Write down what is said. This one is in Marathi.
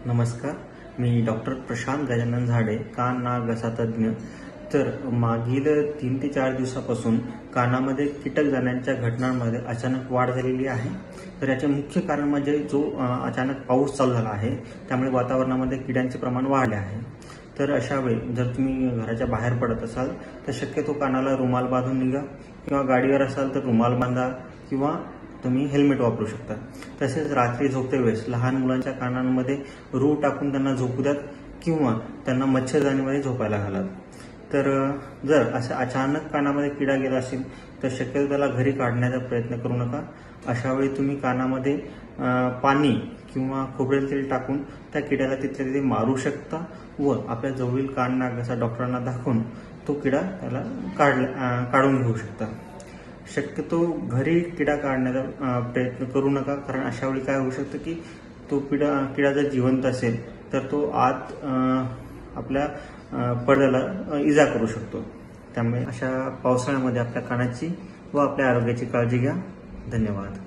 नमस्कार, मी डॉक्टर प्रशांत गजानन झाडे, कान नाक घसा तज्ज्ञ. तर मागील 3 ते 4 दिवसापासून कानामध्ये कीटक जाण्याच्या घटनांमध्ये अचानक वाढ झालेली आहे. तर याचे मुख्य कारण म्हणजे जो अचानक पाऊस चालू झाला आहे, त्यामुळे वातावरणामध्ये किड्यांचे प्रमाण वाढले आहे. तर अशा वेळी जर तुम्ही घराच्या बाहेर पडत असाल तर शक्यतो कानाला रुमाल बांधून निघा, किंवा गाडीवर असाल तर रुमाल बांधा, किंवा तुम्ही हेल्मेट वापरू शकता. तसेच रात्री झोपते वेळेस लहान मुलांच्या कानांमध्ये रूळ टाकून त्यांना झोपू द्यात, किंवा त्यांना मच्छरदाणीमध्ये झोपायला घालात. तर जर असं अचानक कानामध्ये किडा गेला असेल तर शक्यतो त्याला घरी काढण्याचा प्रयत्न करू नका. अशा वेळी तुम्ही कानामध्ये पाणी किंवा खोबरेल तेल टाकून त्या किड्याला तिथल्या तिथे मारू शकता, व आपल्या जवळील कान नाक घसा डॉक्टरांना दाखवून तो किडा त्याला काढून घेऊ शकता. शक्यतो घरी किडा काढण्याचा प्रयत्न करू नका, कारण अशा वेळी काय होऊ शकतं की तो किडा जर जिवंत असेल तर तो आत आपल्या पडद्याला इजा करू शकतो. त्यामुळे अशा पावसाळ्यामध्ये आपल्या कानाची व आपल्या आरोग्याची काळजी घ्या. धन्यवाद.